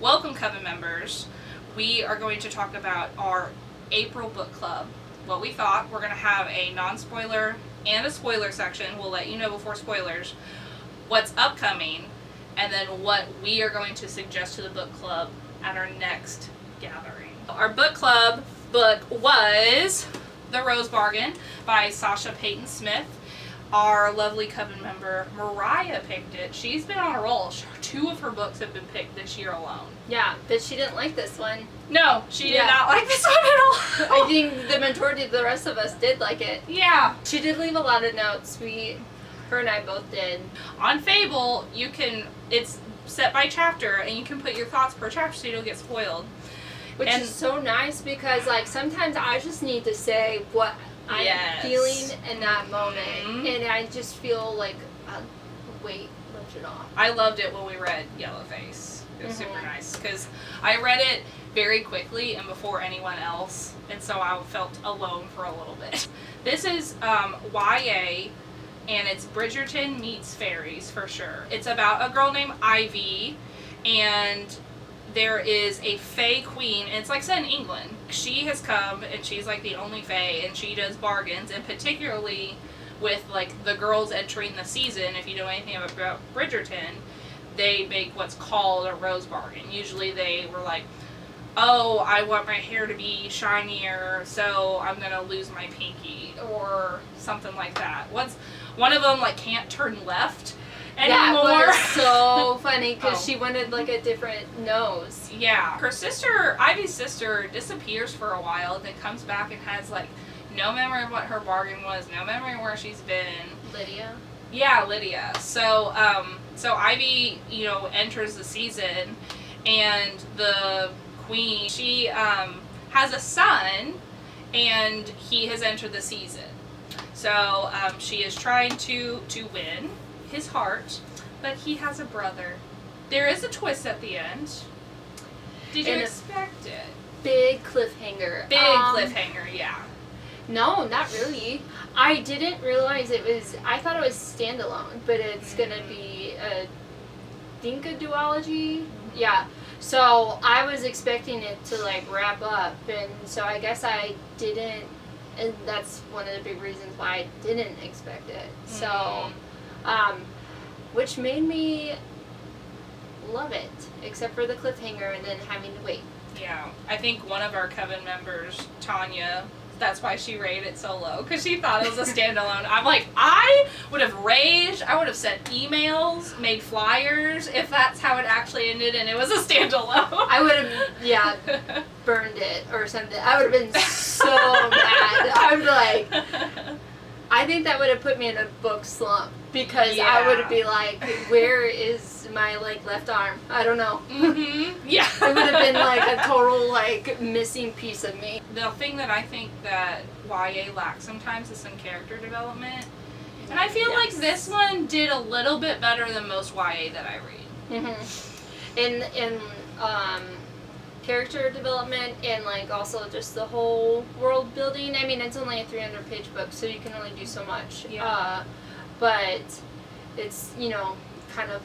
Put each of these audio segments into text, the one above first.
Welcome, Coven members. We are going to talk about our April book club. What we thought. We're going to have a non-spoiler and a spoiler section. We'll let you know before spoilers what's upcoming, and then what we are going to suggest to the book club at our next gathering. Our book club book was The Rose Bargain by Sasha Payton Smith. Our lovely Coven member Mariah picked it. She's been on a roll. 2 of her books have been picked this year alone. Yeah, but she didn't like this one. No, she did not like this one at all. I think the majority of the rest of us did like it. Yeah. She did leave a lot of notes. Her and I both did. On Fable, it's set by chapter, and you can put your thoughts per chapter so you don't get spoiled. Which is so nice because, sometimes I just need to say what I'm feeling in that moment. Mm-hmm. And I just feel like a weight lifted off. I loved it when we read Yellowface. It was super nice because I read it very quickly and before anyone else, and so I felt alone for a little bit. This is YA, and it's Bridgerton meets fairies for sure. It's about a girl named Ivy, and there is a fae queen, and it's set in England. She has come, and she's the only fae, and she does bargains, and particularly with the girls entering the season, if you know anything about Bridgerton, they make what's called a rose bargain. Usually they were oh, I want my hair to be shinier, so I'm gonna lose my pinky, or something like that. One of them can't turn left anymore. That was so funny because she wanted a different nose. Yeah. Her sister, Ivy's sister, disappears for a while, then comes back and has no memory of what her bargain was, no memory of where she's been. Lydia? Yeah, Lydia. So Ivy, enters the season, and the queen, she has a son, and he has entered the season. So she is trying to win his heart, but he has a brother. There is a twist at the end. Did you expect it? Big cliffhanger. Cliffhanger, yeah. No, not really. I didn't realize I thought it was standalone, but it's gonna be a Dinka duology. Mm-hmm. Yeah. So I was expecting it to wrap up, and so I guess I didn't, and that's one of the big reasons why I didn't expect it. So, which made me love it, except for the cliffhanger and then having to wait. Yeah, I think one of our Coven members, Tanya, that's why she rated it so low, because she thought it was a standalone. I'm I would have raged, I would have sent emails, made flyers, if that's how it actually ended and it was a standalone. I would have, burned it or something. I would have been so mad. I would I think that would have put me in a book slump, because I would be where is my left arm? I don't know. Mm-hmm. Yeah. It would have been a total missing piece of me. The thing that I think that YA lacks sometimes is some character development, and I feel this one did a little bit better than most YA that I read. Mm-hmm. In character development and also just the whole world building. I mean, it's only a 300-page book, so you can only do so much. Yeah. But it's kind of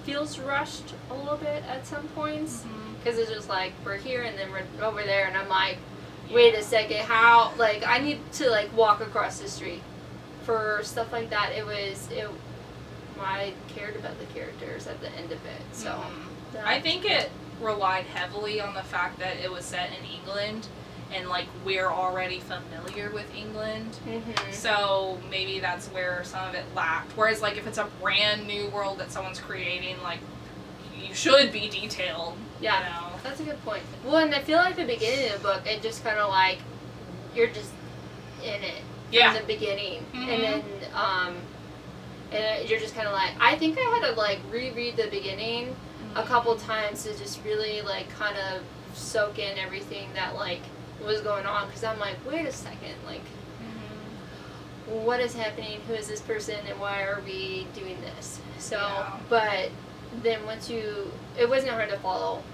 feels rushed a little bit at some points, because it's just we're here and then we're over there, and I'm wait a second, how I need to walk across the street for stuff like that. I cared about the characters at the end of it, so I think it relied heavily on the fact that it was set in England, and we're already familiar with England, so maybe that's where some of it lacked. Whereas if it's a brand new world that someone's creating, you should be detailed. Yeah, that's a good point. Well, and I feel the beginning of the book, it just kind of you're just in it from the beginning, and then and you're just kind of I think I had to reread the beginning a couple times to just really kind of soak in everything that was going on, because I'm wait a second, what is happening, who is this person, and why are we doing this? So but then it wasn't hard to follow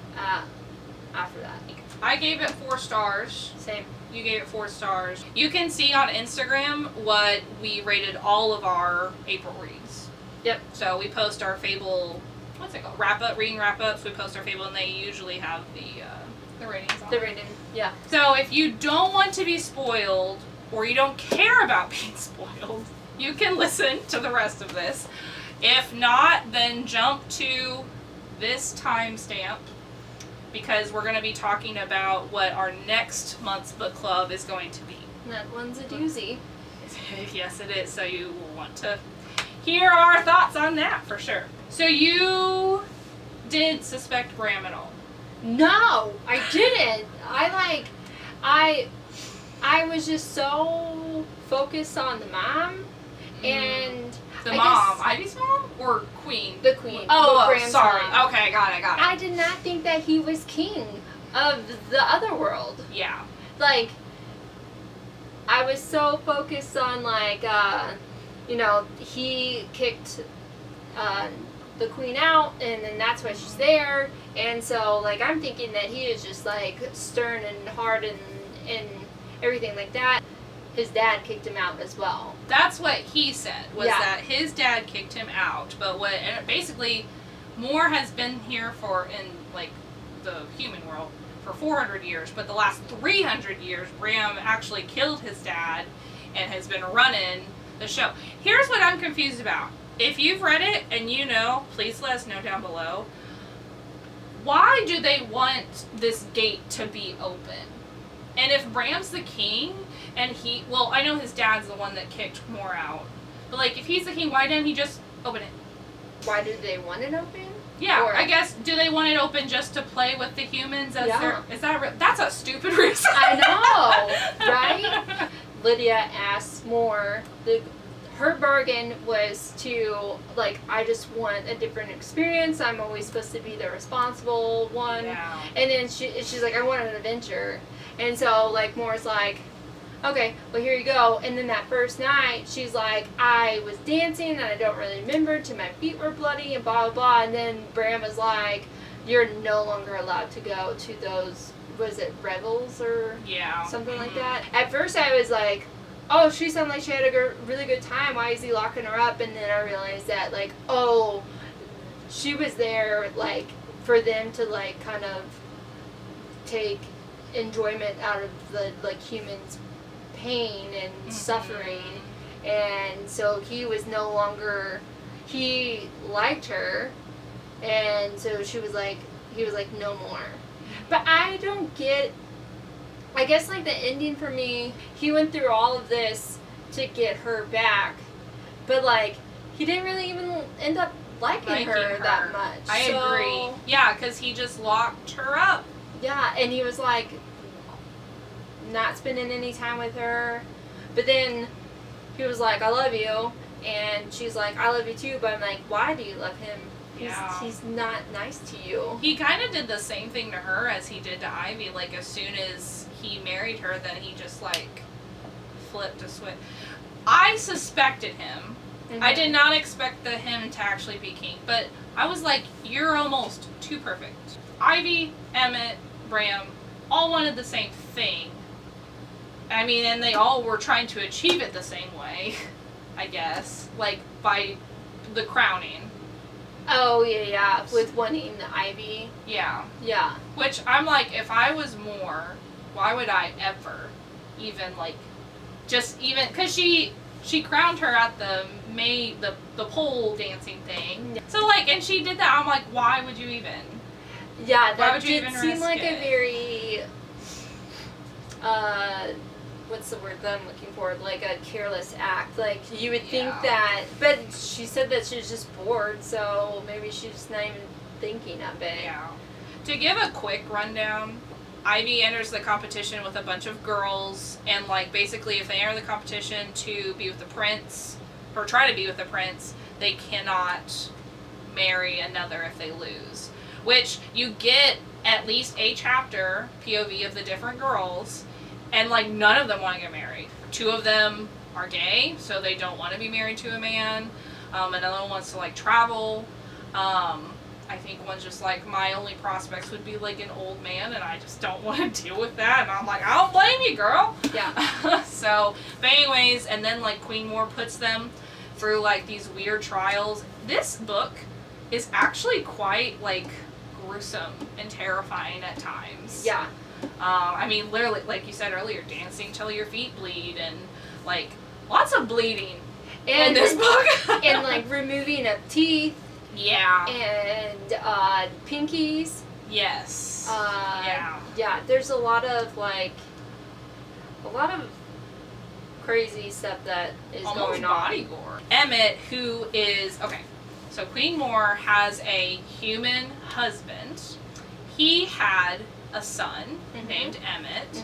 after that. I gave it 4 stars. Same. You gave it 4 stars. You can see on Instagram what we rated all of our April reads. Yep. So we post our Fable what's it called? Reading wrap-ups. We post our Fable, and they usually have the ratings on. The rating, yeah. So if you don't want to be spoiled, or you don't care about being spoiled, you can listen to the rest of this. If not, then jump to this timestamp, because we're going to be talking about what our next month's book club is going to be. That one's a doozy. Yes, it is. So you will want to hear our thoughts on that for sure. So you did suspect Bram at all? No, I didn't. I was just so focused on the mom and the mom, Ivy's mom or Queen? The Queen. Oh, Bram's sorry. mom. Okay, got it. I did not think that he was king of the other world. Yeah. Like, I was so focused on he kicked the Queen out, and then that's why she's there. And so, I'm thinking that he is just, stern and hard and everything like that. His dad kicked him out as well. That's what he said, was that his dad kicked him out. But basically, Moore has been here in the human world for 400 years. But the last 300 years, Bram actually killed his dad and has been running the show. Here's what I'm confused about. If you've read it and you know, please let us know down below. Why do they want this gate to be open? And if Bram's the king, and I know his dad's the one that kicked Moore out, but if he's the king, why didn't he just open it? Why do they want it open? Yeah, I guess, do they want it open just to play with the humans as that's a stupid reason. I know, right? Lydia asks Moore, her bargain was to, I just want a different experience. I'm always supposed to be the responsible one. Yeah. And then she's like, I want an adventure. And so, Moore's like, okay, well, here you go. And then that first night, she's like, I was dancing and I don't really remember till my feet were bloody and blah, blah, blah. And then Bram was like, you're no longer allowed to go to those, was it revels or something like that? At first, I was like, oh, she sounded like she had a really good time. Why is he locking her up? And then I realized that, she was there, for them to, kind of take enjoyment out of the, humans' pain and suffering. And so he was no longer, he liked her. And so he was like, no more. But I don't get, I guess, the ending for me, he went through all of this to get her back, but, he didn't really even end up liking her that much. I agree. Yeah, because he just locked her up. Yeah, and he was, not spending any time with her, but then he was like, I love you, and she's like, I love you too, but I'm like, why do you love him? He's not nice to you. He kind of did the same thing to her as he did to Ivy. As soon as he married her, then he just flipped a switch. I suspected him. Mm-hmm. I did not expect him to actually be king, but I was like, you're almost too perfect. Ivy, Emmett, Bram, all wanted the same thing. I mean, and they all were trying to achieve it the same way, I guess, by the crowning. Oh, yeah, with wanting the Ivy. Yeah. Yeah. Which I'm like, if I was Moore, why would I ever even, because she crowned her at the pole dancing thing. Yeah. So, and she did that, I'm like, why would you even? Yeah, that did seem like a very, what's the word that I'm looking for? A careless act. You would think that, but she said that she was just bored, so maybe she's not even thinking of it. Yeah. To give a quick rundown, Ivy enters the competition with a bunch of girls, and basically if they enter the competition to be with the prince, or try to be with the prince, they cannot marry another if they lose. Which you get at least a chapter POV of the different girls, and none of them want to get married. 2 of them are gay, so they don't want to be married to a man. Another one wants to travel. I think one's just my only prospects would be an old man, and I just don't want to deal with that. And I'm like, I don't blame you, girl. Yeah. So, but anyways, and then Queen Moore puts them through these weird trials. This book is actually quite, like, gruesome and terrifying at times. Yeah. I mean, literally, like you said earlier, dancing till your feet bleed, and, like, lots of bleeding in this book. And, like, removing of teeth. Yeah. And pinkies. Yes. Yeah, there's a lot of crazy stuff that is almost going on. Body gore. Emmett, who is, okay, so Queen Moore has a human husband. He had a son named Emmett,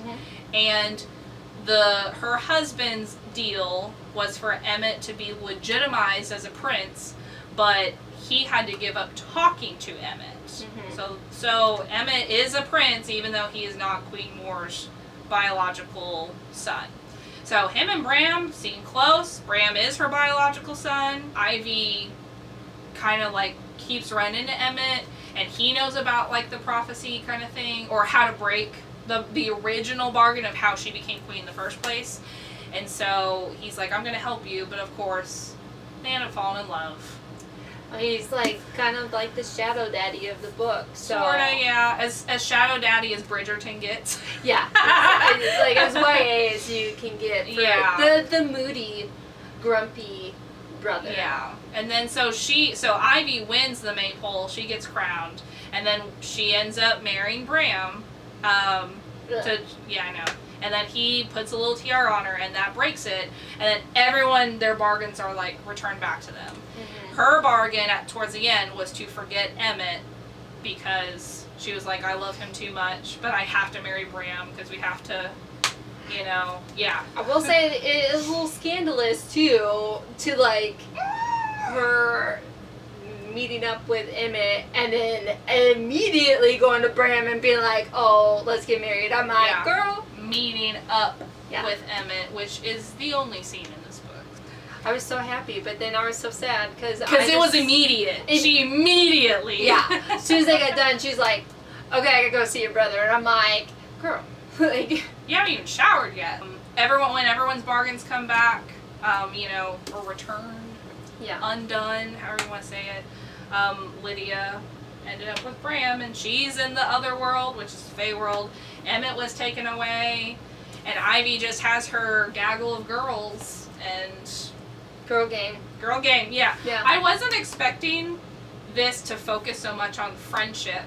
and her husband's deal was for Emmett to be legitimized as a prince, but he had to give up talking to Emmett. So Emmett is a prince, even though he is not Queen Moore's biological son. So him and Bram seem close. Bram is her biological son. Ivy kind of, like, keeps running into Emmett, and he knows about, like, the prophecy kind of thing, or how to break the original bargain of how she became queen in the first place. And so he's like, I'm going to help you, but of course, they end up falling in love. He's, like, kind of like the shadow daddy of the book. So. Sorta, yeah. As shadow daddy as Bridgerton gets. Yeah. It's like, as YA as you can get. For the moody, grumpy brother. Yeah. And then so Ivy wins the maypole. She gets crowned. And then she ends up marrying Bram. I know. And then he puts a little tiara on her, and that breaks it. And then everyone, their bargains are, like, returned back to them. Her bargain towards the end was to forget Emmett, because she was like, I love him too much, but I have to marry Bram because we have to, yeah. I will say it is a little scandalous, too, to, like, her meeting up with Emmett and then immediately going to Bram and being like, oh, let's get married. I'm like, girl. Meeting up with Emmett, which is the only scene in this book. I was so happy, but then I was so sad because it was immediate. She immediately. Yeah. As soon as they got done, she's like, okay, I gotta go see your brother. And I'm like, girl. Like, you haven't even showered yet. When everyone's bargains come back, or returned, undone, however you want to say it, Lydia ended up with Bram, and she's in the other world, which is the Fae world. Emmett was taken away, and Ivy just has her gaggle of girls, and... Girl game, yeah. I wasn't expecting this to focus so much on friendship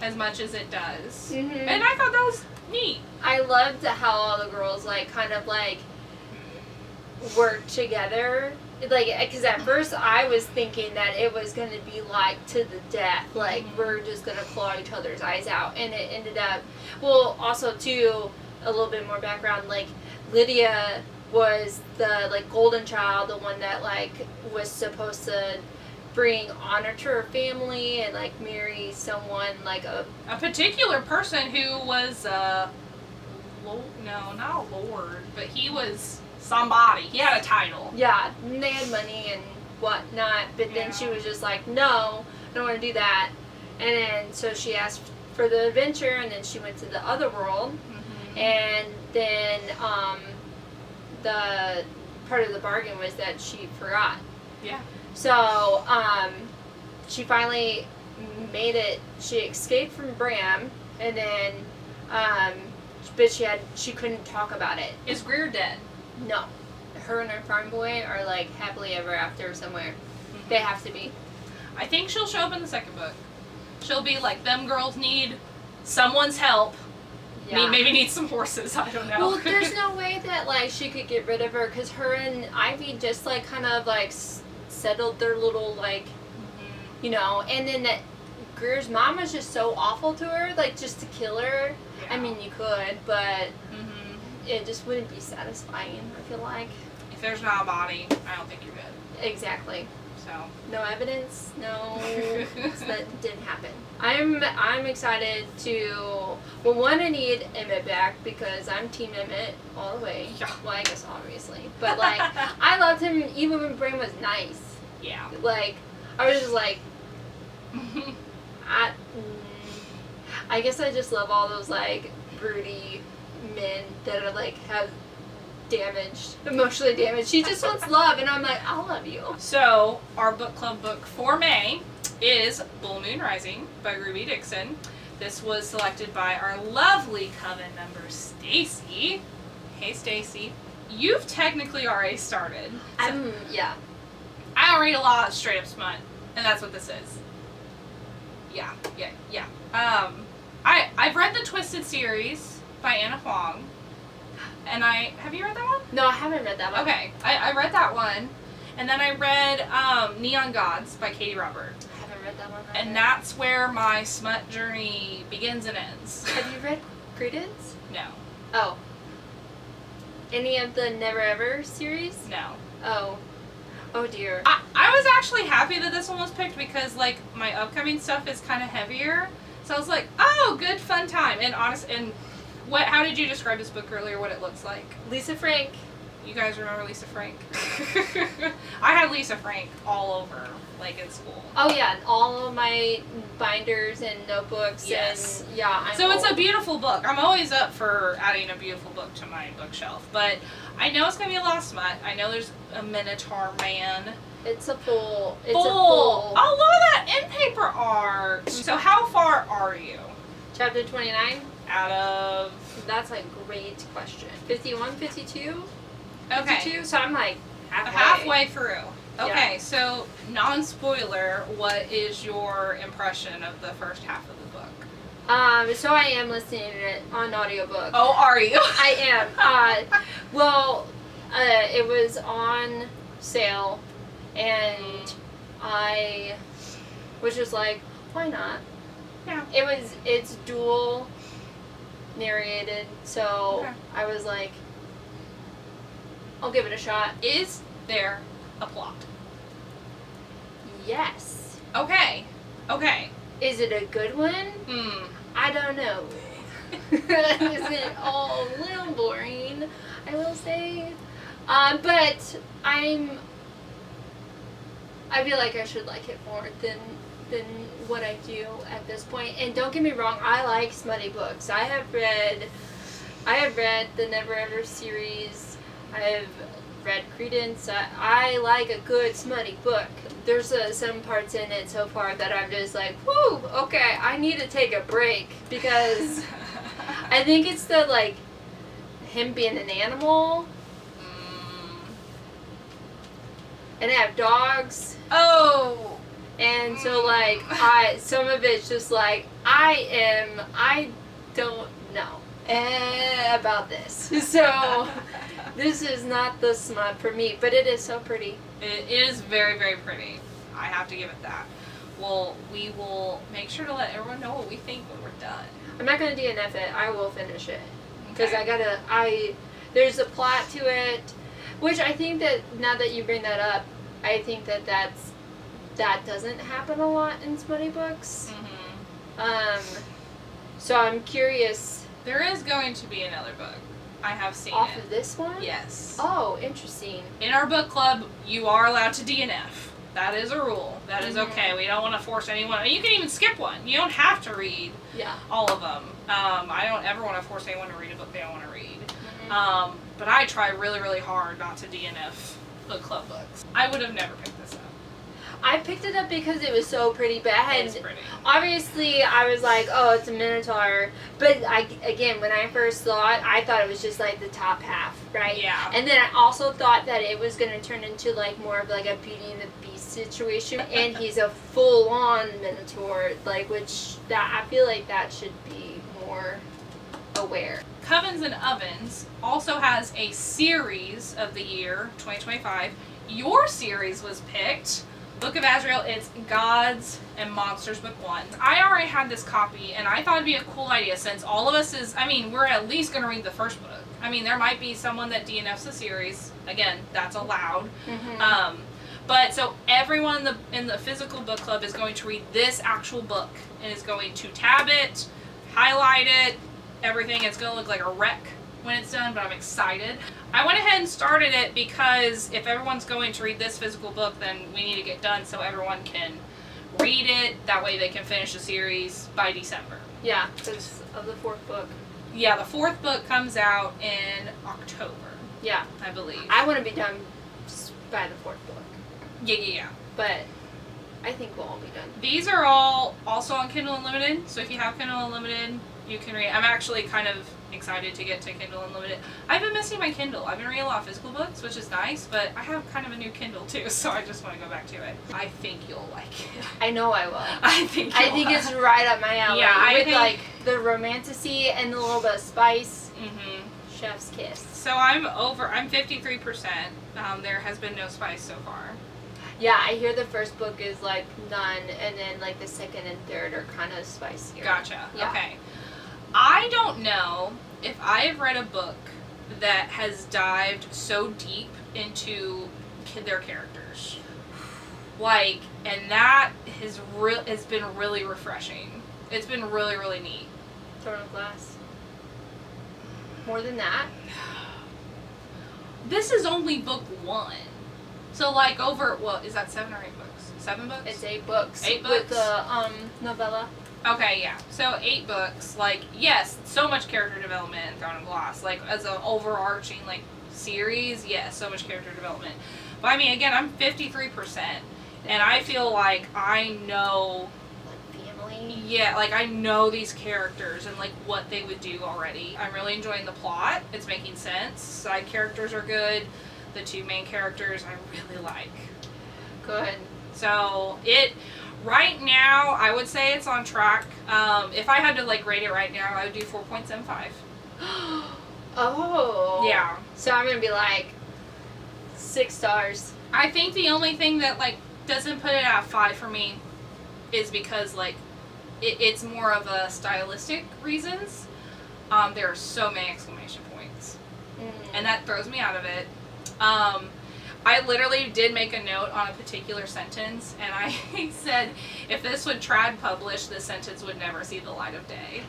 as much as it does. And I thought that was neat. I loved how all the girls, like, kind of, like, worked together. Like, because at first I was thinking that it was going to be, like, to the death. Like, we're just going to claw each other's eyes out. And it ended up... Well, also, too, a little bit more background, like, Lydia was the, like, golden child, the one that, like, was supposed to bring honor to her family and, like, marry someone, like, a particular person who was, not a lord, but he was somebody. He had a title. Yeah, and they had money and whatnot, but then she was just like, no, I don't want to do that. And then, so she asked for the adventure, and then she went to the other world, and then, the part of the bargain was that she forgot. Yeah. So, she finally made it. She escaped from Bram, and then, but she couldn't talk about it. Is Greer dead? No. Her and her farm boy are, like, happily ever after somewhere. They have to be. I think she'll show up in the second book. She'll be like, them girls need someone's help. Yeah. Maybe need some horses, I don't know. Well, there's no way that, like, she could get rid of her, because her and Ivy just, like, kind of, like, settled their little, like, and then that Greer's mom was just so awful to her, like, just to kill her. Yeah. I mean, you could, but it just wouldn't be satisfying, I feel like. If there's not a body, I don't think you're good. Exactly. So. No evidence, that didn't happen. I'm excited to, well, one, I need Emmett back because I'm Team Emmett all the way. Yeah. Well, I guess obviously. But, like, I loved him even when Bram was nice. Yeah. Like, I was just like, I guess I just love all those, like, broody men that are, like, have damaged, emotionally damaged. She just wants love, and I'm like, I'll love you. So, our book club book for May is Full Moon Rising by Ruby Dixon. This was selected by our lovely Coven member, Stacy. Hey, Stacy. You've technically already started. So Yeah. I don't read a lot of straight up smut, and that's what this is. Yeah. I've read the Twisted series by Anna Huang, and have you read that one? No, I haven't read that one. Okay, I read that one, and then I read Neon Gods by Katie Robert. I haven't read that one either. And that's where my smut journey begins and ends. Have you read Credence? No. Oh. Any of the Never Ever series? No. Oh. Oh dear. I was actually happy that this one was picked because, like, my upcoming stuff is kind of heavier. So I was like, oh, good fun time. And how did you describe this book earlier, what it looks like? Lisa Frank. You guys remember Lisa Frank? I had Lisa Frank all over, like, in school. Oh yeah, all of my binders and notebooks. Yes. And yeah. So it's a beautiful book. I'm always up for adding a beautiful book to my bookshelf. But I know it's going to be a lot of smut. I know there's a Minotaur man. It's a full. Oh, look at that in paper art. So how far are you? Chapter 29? Out of... That's a great question. 51, 52? Okay. 52? So I'm like halfway through. Okay, Yeah. so non-spoiler, what is your impression of the first half of the book? So I am listening to it on audiobook. Oh, are you? I am. It was on sale, and I was just like, why not? Yeah. It's dual narrated, so Okay. I was like, I'll give it a shot. Is there a plot? Yes. Okay. Is it a good one? I don't know. Is it all a little boring, I will say. But I feel like I should like it more than what I do at this point. And don't get me wrong, I like smutty books. I have read the Never Ever series. I have read Credence. I like a good smutty book. There's some parts in it so far that I'm just like, whoo, okay, I need to take a break because I think it's the, like, him being an animal. And I have dogs. Oh. And so, like, some of it's just like, I don't know about this. So, this is not the smut for me, but it is so pretty. It is very, very pretty. I have to give it that. Well, we will make sure to let everyone know what we think when we're done. I'm not going to DNF it. I will finish it. Because Okay. there's a plot to it, which I think that, now that you bring that up, I think that doesn't happen a lot in smutty books. So I'm curious. There is going to be another book. I have seen Off it. of this one? Yes. Oh, interesting. In our book club, you are allowed to DNF. That is a rule. That is okay. We don't want to force anyone. You can even skip one. You don't have to read all of them. I don't ever want to force anyone to read a book they don't want to read. But I try really, really hard not to DNF book club books. I would have never picked this up. I picked it up because it was so pretty, but It's pretty. obviously I was like, oh, it's a Minotaur. But when I first I thought it was just like the top half, right? Yeah. And then I also thought that it was going to turn into like more of like a Beauty and the Beast situation, and he's a full-on Minotaur, like I feel like that should be more aware. Covens and Ovens also has a series of the year 2025. Your series was picked. Book of Azrael, it's Gods and Monsters Book 1. I already had this copy, and I thought it'd be a cool idea since all of us we're at least going to read the first book. I mean, there might be someone that DNFs the series. Again, that's allowed. But so everyone in the physical book club is going to read this actual book and is going to tab it, highlight it, everything. It's going to look like a wreck when it's done, but I'm excited. I went ahead and started it because if everyone's going to read this physical book, then we need to get done so everyone can read it. That way they can finish the series by December. Yeah, because of the fourth book. Yeah, the fourth book comes out in October. Yeah. I believe. I want to be done by the 4th book. Yeah. But I think we'll all be done. These are all also on Kindle Unlimited, so if you have Kindle Unlimited, you can read. I'm actually kind of excited to get to Kindle Unlimited. I've been missing my Kindle. I've been reading a lot of physical books, which is nice, but I have kind of a new Kindle too, so I just want to go back to it. I think you'll like it. I know I will. I think it's right up my alley. Yeah, I with think... like the romanticy and the little bit of spice. Mm-hmm. Chef's kiss. So I'm 53%. There has been no spice so far. Yeah, I hear the first book is like none, and then like the second and third are kind of spicier. Gotcha. Yeah. Okay. I don't know if I have read a book that has dived so deep into their characters. Like, and that has been really refreshing. It's been really, really neat. Throne of Glass. More than that? This is only book 1. So, like, is that 7 or 8 books? 7 books? It's 8 books. 8 books? With the novella. Okay, yeah. So 8 books. Like, yes, so much character development in Throne of Glass. Like, as an overarching, like, series, yes, so much character development. But, I mean, again, I'm 53%. And I feel like I know... Like, family? Yeah, like, I know these characters and, like, what they would do already. I'm really enjoying the plot. It's making sense. Side characters are good. The 2 main characters I really like. Good. So, right now, I would say it's on track. If I had to, like, rate it right now, I would do 4.75. Oh. Yeah. So I'm going to be like 6 stars. I think the only thing that, like, doesn't put it at 5 for me is because, like, it's more of a stylistic reasons. There are so many exclamation points. And that throws me out of it. I literally did make a note on a particular sentence, and I said, if this would trad publish, this sentence would never see the light of day.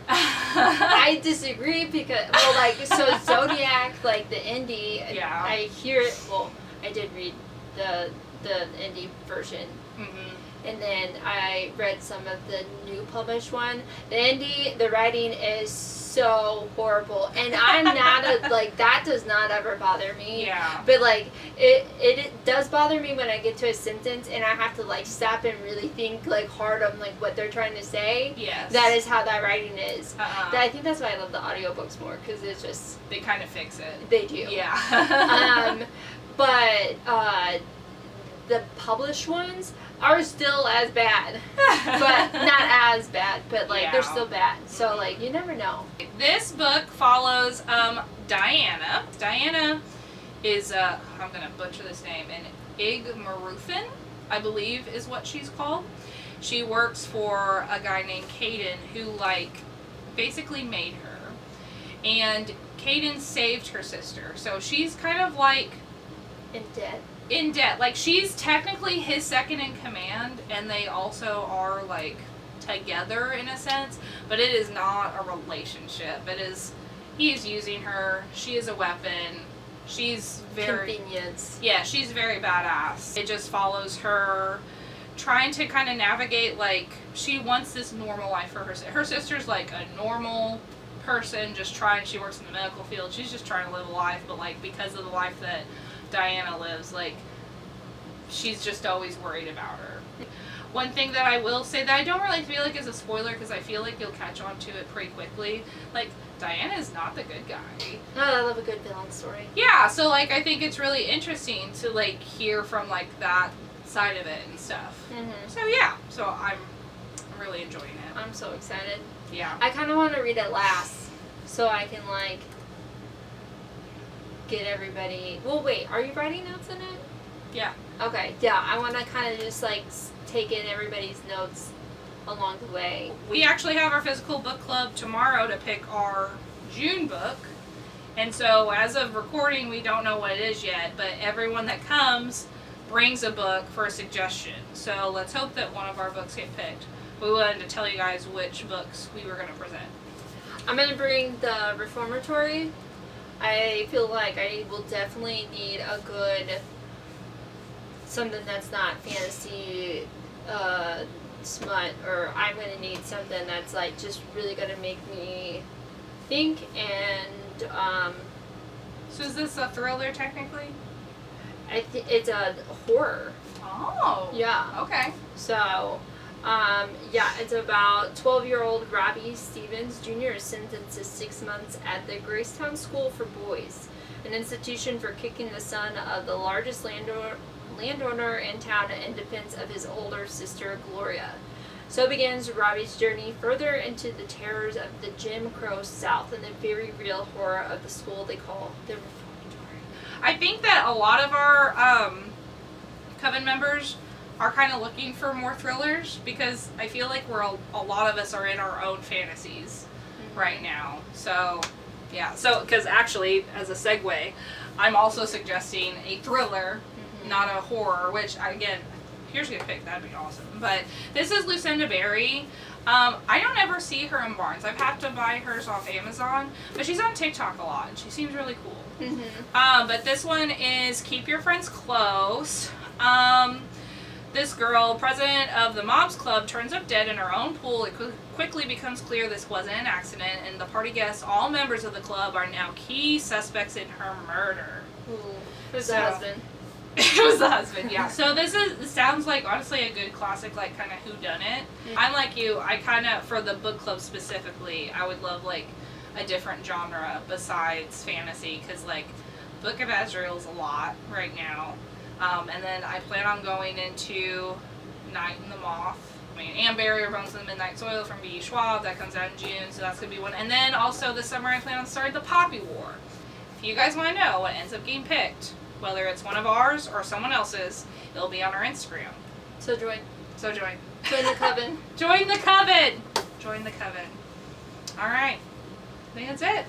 I disagree because, well, like, so Zodiac, like, the indie, Yeah. I hear it, well, I did read the indie version. Mm-hmm. And then I read some of the new published one. The indie, the writing is so horrible. And I'm not like, that does not ever bother me. Yeah. But, like, it does bother me when I get to a sentence and I have to, like, stop and really think, like, hard on, like, what they're trying to say. Yes. That is how that writing is. Uh-huh. I think that's why I love the audiobooks more, because it's just... They kind of fix it. They do. Yeah. But the published ones are still as bad, but not as bad, but like Yeah. they're still bad. So like you never know. This book follows Diana. Diana is I'm gonna butcher this name, and Igmarufin, I believe is what she's called. She works for a guy named Caden who like basically made her, and Caden saved her sister. So she's kind of like In debt. Like, she's technically his second in command, and they also are, like, together in a sense, but it is not a relationship. He is using her, she is a weapon, she's very... Convenience. Yeah, she's very badass. It just follows her trying to kind of navigate, like, she wants this normal life for her. Her sister's, like, a normal person, she works in the medical field, she's just trying to live a life, but, like, because of the life that Diana lives, like, she's just always worried about her. One thing that I will say that I don't really feel like is a spoiler, because I feel like you'll catch on to it pretty quickly, like, Diana is not the good guy. Oh, I love a good villain story. Yeah, so, like, I think it's really interesting to, like, hear from, like, that side of it and stuff. Mm-hmm. So, yeah, so I'm really enjoying it. I'm so excited. Yeah. I kind of want to read it last, so I can, like, get everybody... Well, wait, are you writing notes in it? Yeah. Okay, yeah, I want to kind of just, like, take in everybody's notes along the way. We actually have our physical book club tomorrow to pick our June book. And so, as of recording, we don't know what it is yet, but everyone that comes brings a book for a suggestion. So, let's hope that one of our books get picked. We wanted to tell you guys which books we were going to present. I'm going to bring the Reformatory. I feel like I will definitely need a good, something that's not fantasy, smut, or I'm going to need something that's like just really going to make me think and So is this a thriller technically? It's a horror. Oh. Yeah. Okay. So, it's about 12-year-old Robbie Stevens Jr. is sentenced to 6 months at the Gracetown School for Boys, an institution for kicking the son of the largest landowner in town in defense of his older sister, Gloria. So begins Robbie's journey further into the terrors of the Jim Crow South and the very real horror of the school they call the reformatory. I think that a lot of our Coven members are kind of looking for more thrillers because I feel like a lot of us are in our own fantasies right now. So, yeah. So, because actually, as a segue, I'm also suggesting a thriller, not a horror, which, again, here's a good pick. That'd be awesome. But this is Lucinda Berry. I don't ever see her in Barnes. I've had to buy hers off Amazon, but she's on TikTok a lot, and she seems really cool. But this one is Keep Your Friends Close. This girl, president of the Mobs Club, turns up dead in her own pool. It quickly becomes clear this wasn't an accident, and the party guests, all members of the club, are now key suspects in her murder. Ooh. Who's the husband? It was the husband, yeah. So this sounds like, honestly, a good classic, like, kind of whodunit. I'm like you, I kind of, for the book club specifically, I would love, like, a different genre besides fantasy, because, like, Book of Azrael's a lot right now. And then I plan on going into Night and the Moth. I mean, Anne Barrier, Bones in the Midnight Soil from B. Schwab. That comes out in June, so that's going to be one. And then also this summer I plan on starting the Poppy War. If you guys want to know what ends up getting picked, whether it's one of ours or someone else's, it'll be on our Instagram. So join. Join the Coven. Join the Coven! Join the Coven. All right. I think that's it.